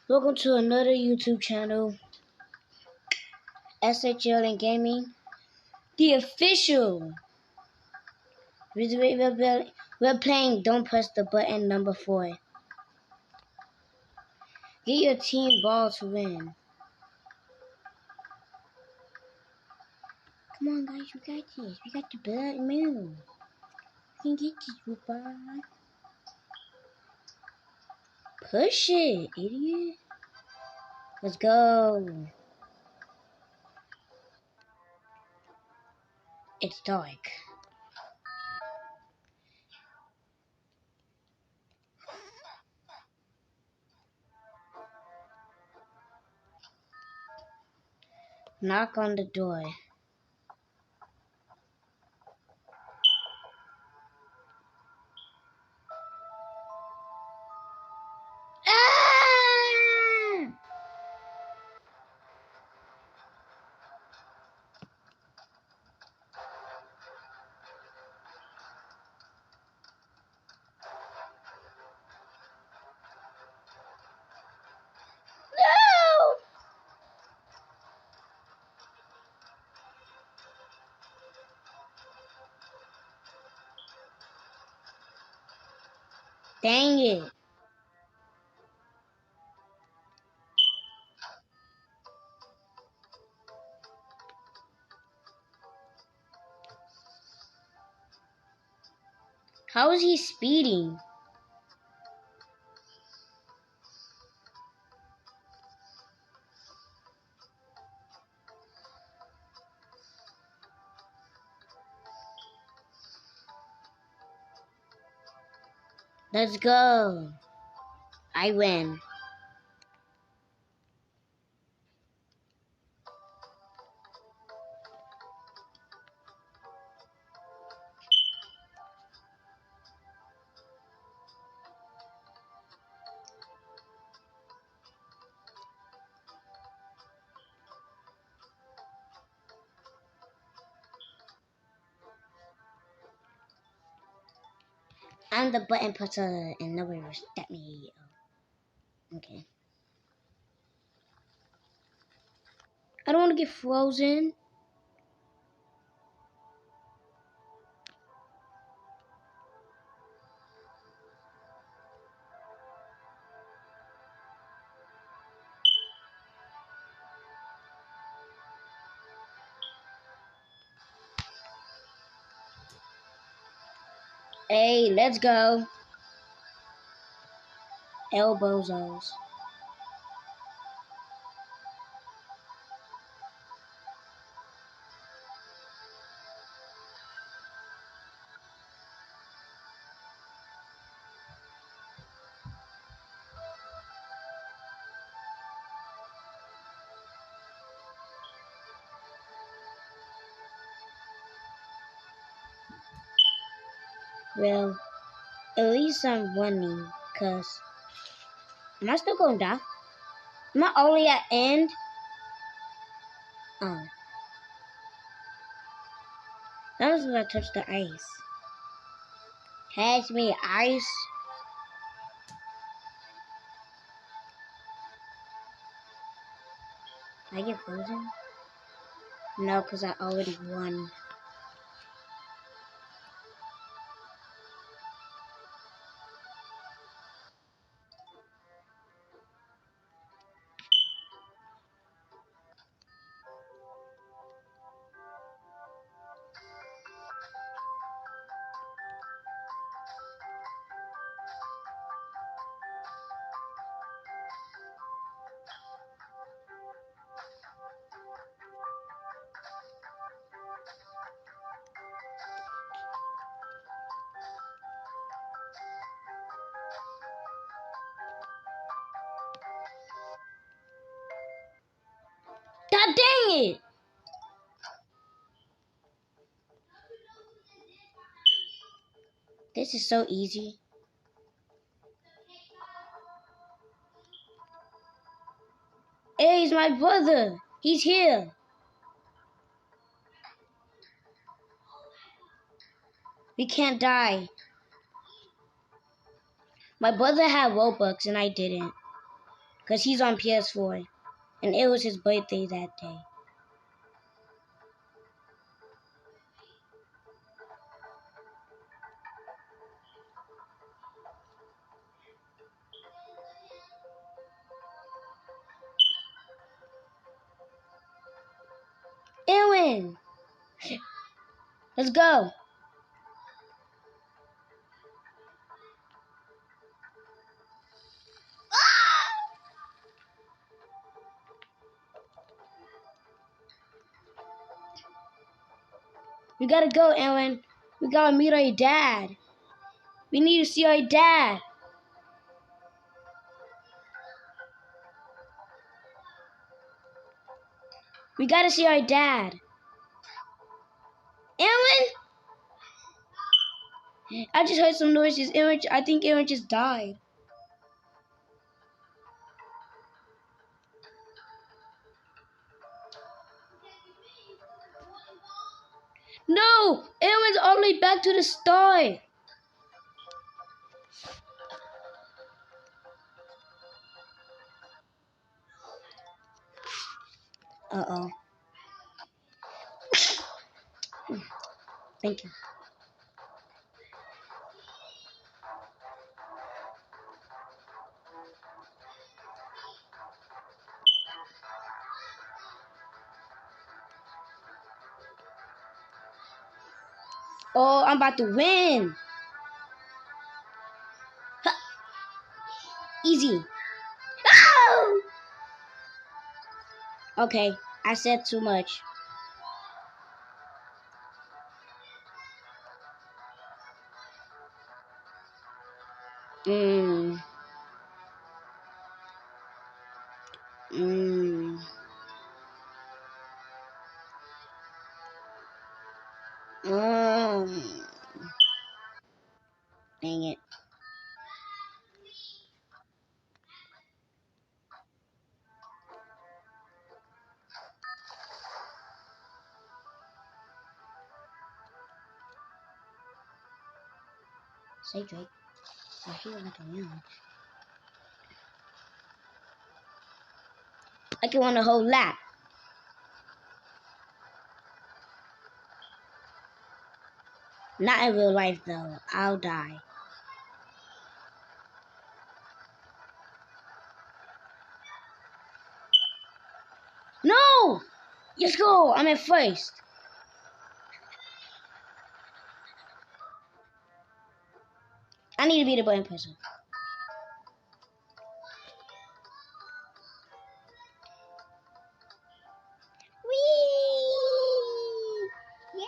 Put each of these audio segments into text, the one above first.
Welcome to another YouTube channel, SHL and Gaming, the official. We're playing Don't Press the Button number 4. Get your team ball to win. Come on, guys, we got this. We got the blood move. We can get this, Rupa. Push it, idiot. Let's go. It's dark. Knock on the door. Ah! No! Dang it. How is he speeding? Let's go. I win. I'm the button pusher and nobody will stop me. Oh, okay. I don't want to get frozen. Hey, let's go. Elbozos. Well, at least I'm winning, cause am I still gonna die? Am I only at end? Oh, that was when I touched the ice. Catch me, ice. Can I get frozen? No, cause I already won. God dang it! This is so easy. Hey, he's my brother. He's here. We can't die. My brother had Robux and I didn't. Because he's on PS4. And it was his birthday that day. Erwin! Let's go. We gotta go, Erwin. We gotta meet our dad. We need to see our dad. We gotta see our dad. Erwin? I just heard some noises. I think Erwin just died. No! Erwin's all the way back to the start. Uh-oh. Thank you. Oh, I'm about to win. Huh. Easy. Oh! Okay, I said too much. Mmm. Mmm. Mmm. Dang it. Say Drake. I feel like I am. I can win a whole lot. Not in real life though. I'll die. No! Let's go. I'm at first. I need to be the button person. Whee! Yay!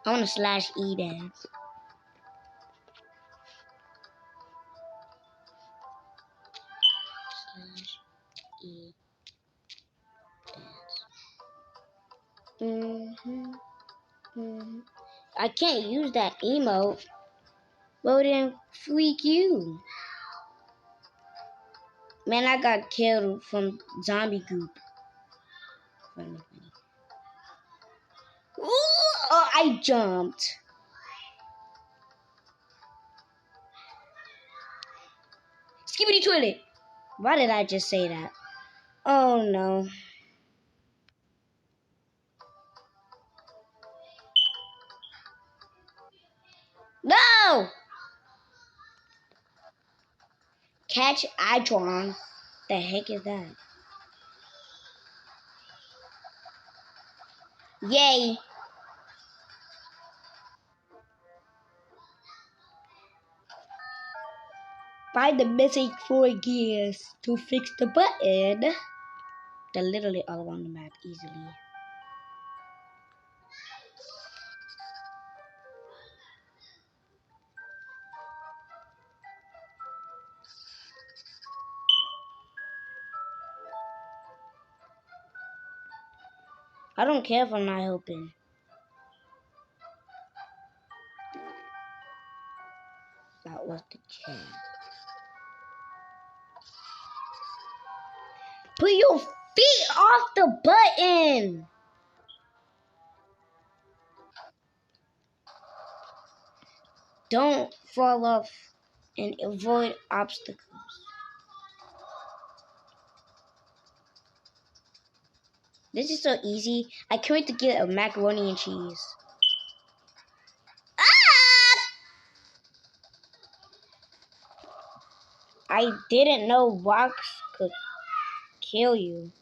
I want to slash E dance. Slash E dance. I can't use that emote. Well then, freak you. Man, I got killed from zombie goop. Funny. Ooh, oh, I jumped. Skibbity toilet. Why did I just say that? Oh no. No! Catch Idron. The heck is that? Yay. Find the missing 4 gears to fix the button. They're literally all around the map easily. I don't care if I'm not helping. That was the chance. Put your feet off the button. Don't fall off and avoid obstacles. This is so easy. I can't wait to get a macaroni and cheese. Ah! I didn't know rocks could kill you.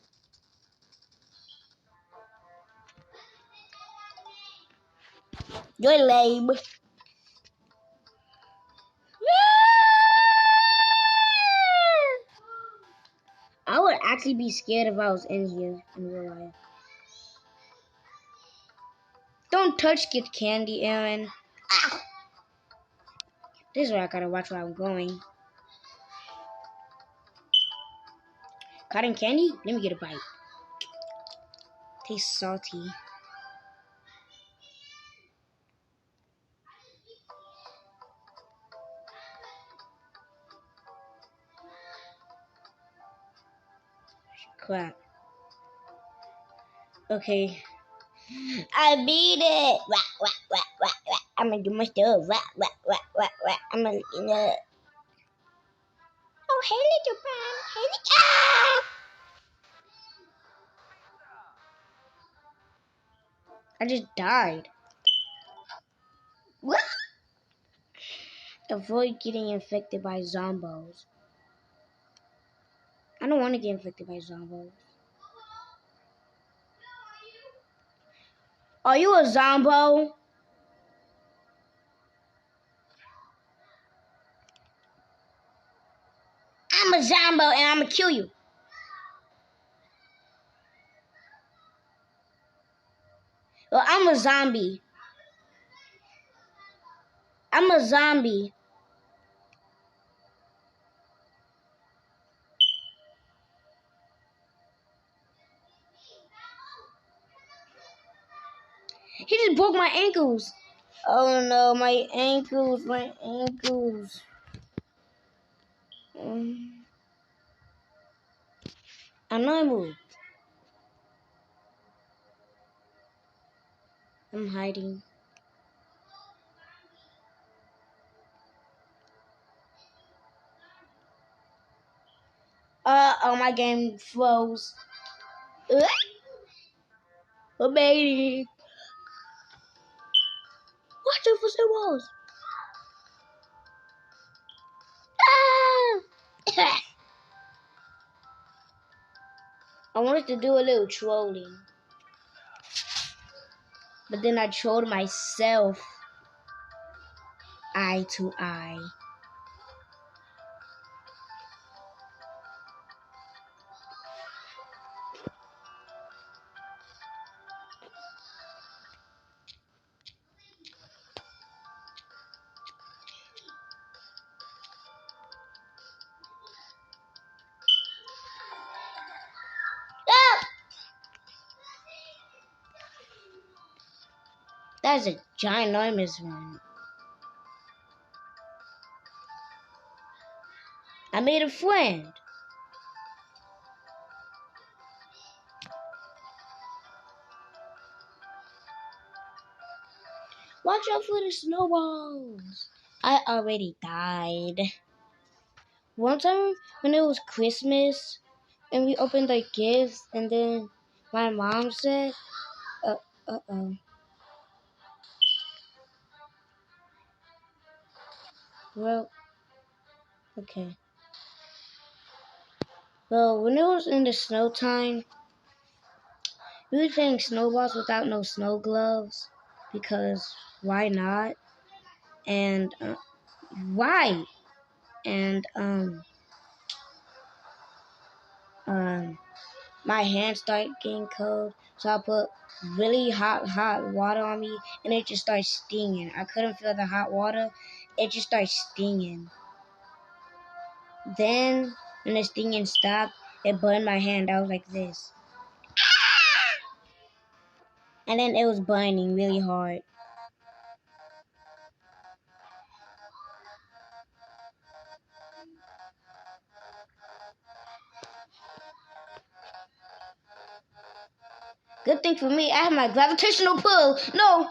You're lame. I would actually be scared if I was in here in real life. Don't touch get candy, Aaron. Ah! This is where I gotta watch where I'm going. Cotton candy? Let me get a bite. Tastes salty. Crap. Okay. I beat it. I'm gonna do my stuff. I'm gonna, Oh, hey, little man. Hey, ah! I just died. What? Avoid getting infected by zombos. I don't want to get infected by zombos. Are you a zombo? I'm a zombo and I'm gonna kill you. Well, I'm a zombie. I'm a zombie. He just broke my ankles. Oh no, my ankles, my ankles. I'm not moving. I'm hiding. Oh, my game froze. Oh, baby. Watch out for the walls. Ah! I wanted to do a little trolling. But then I trolled myself. Eye to eye. Ah! That's a ginormous one. I made a friend. Watch out for the snowballs. I already died. One time when it was Christmas and we opened our gifts and then my mom said, uh-oh. Well, okay. Well, when it was in the snow time, we were playing snowballs without no snow gloves because why not? And why? And my hands started getting cold, so I put really hot water on me, and it just started stinging. I couldn't feel the hot water; it just started stinging. Then, when the stinging stopped, it burned my hand. I was like this, and then it was burning really hard. Good thing for me, I have my gravitational pull. No.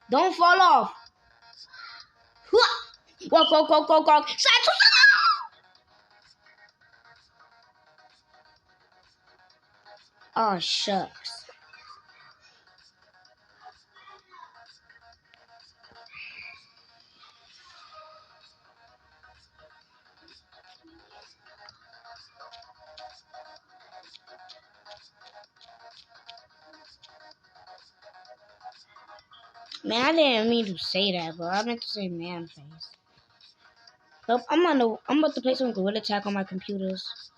Don't fall off. Walk, walk, walk, walk, walk. Oh, shucks. Man, I didn't mean to say that, bro. I meant to say man face. Nope, I'm about to play some Gorilla Tag on my computers.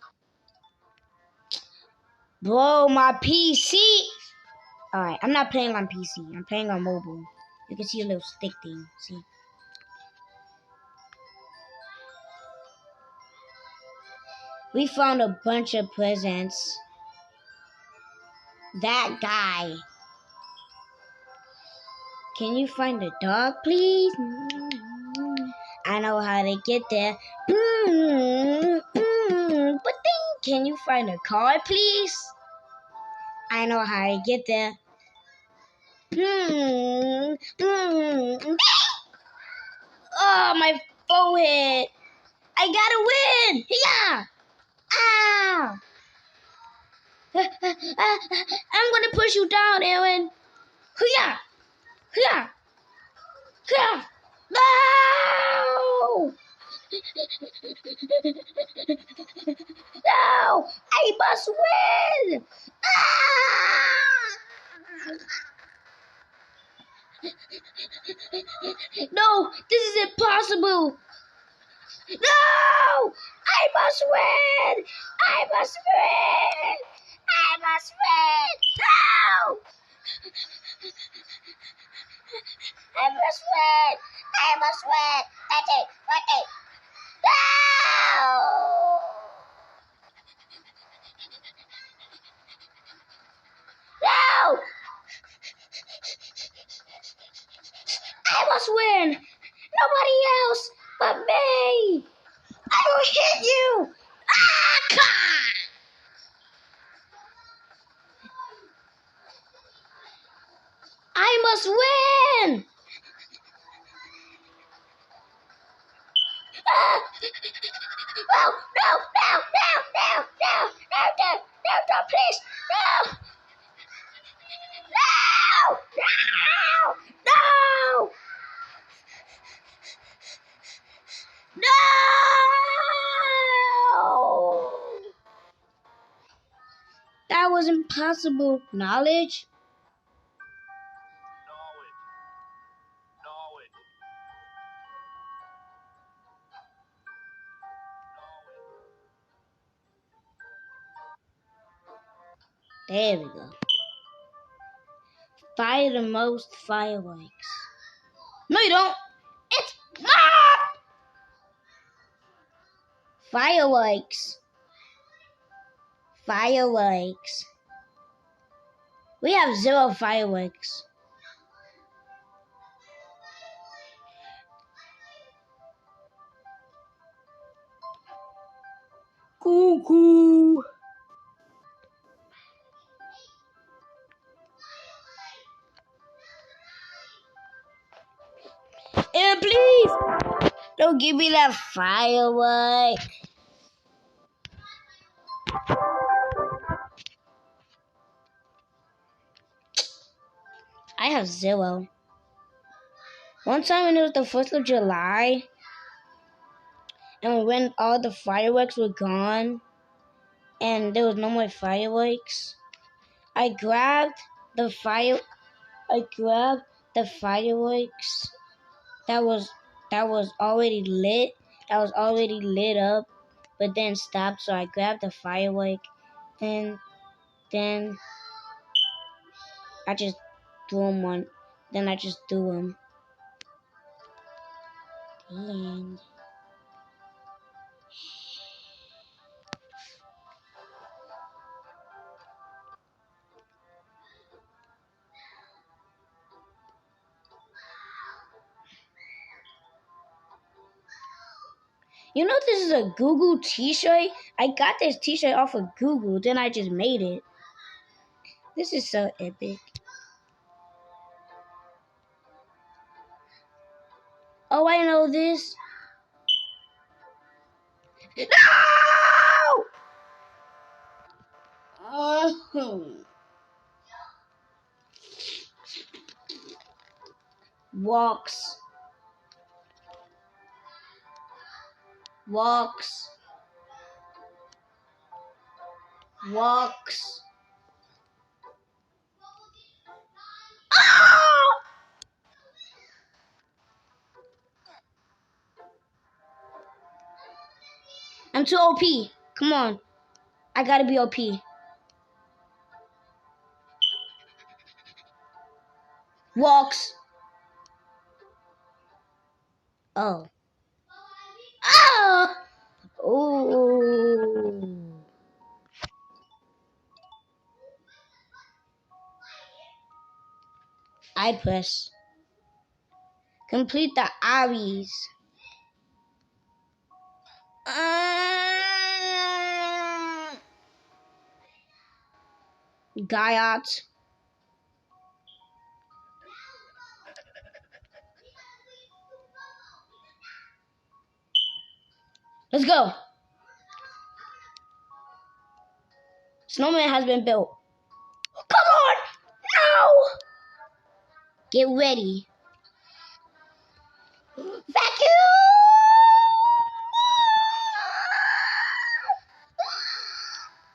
Bro, my PC. Alright, I'm not playing on PC. I'm playing on mobile. You can see a little stick thing. See? We found a bunch of presents. That guy. Can you find the dog, please? I know how to get there. But then, can you find a car, please? I know how to get there. Oh, my forehead. I gotta win. Yeah. Ow. I'm gonna push you down, Aaron. Yeah. Yeah. Yeah. No! No! I must win! Ah! No! This is impossible! No! I must win! I must win! I must win! No! I must win! I must win! That's it! That's it! No! No! I must win! Nobody else but me! I will hit you! Ah! I must win! Ah! No, no, no, no, no, no, no, no, no, no, please, no! No! No! No! No! That was impossible. Knowledge? There we go. Fire the most fireworks. No, you don't. It's fireworks. Fireworks. We have 0 fireworks. Cuckoo. And please, don't give me that firework. I have 0. One time when it was the 1st of July, and when all the fireworks were gone, and there was no more fireworks, I grabbed the fireworks that was already lit, up, but then stopped. So I grabbed the firework, and then I just threw him one. Then I just threw him. The end. You know this is a Google t-shirt? I got this t-shirt off of Google, then I just made it. This is so epic. Oh, I know this. No! Walks. Walks. Walks. Ah! I'm too OP. Come on. I gotta be OP. Walks. Oh. Oh! Oh. I press. Complete the Aries. Gaiot. Let's go. Snowman has been built. Come on! No! Get ready. Vacuum!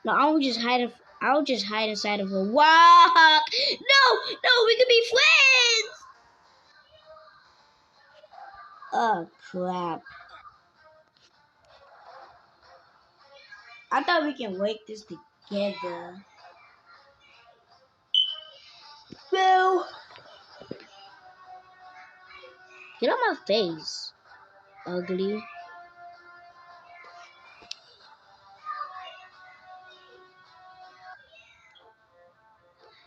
No, I'll just hide. I'll just hide inside of a rock. No, we can be friends. Oh crap! I thought we can work this together. Well, get on my face, ugly.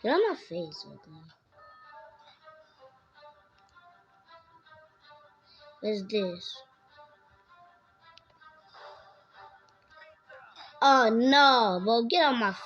Get on my face, ugly. What's this? Oh no! Well, get on my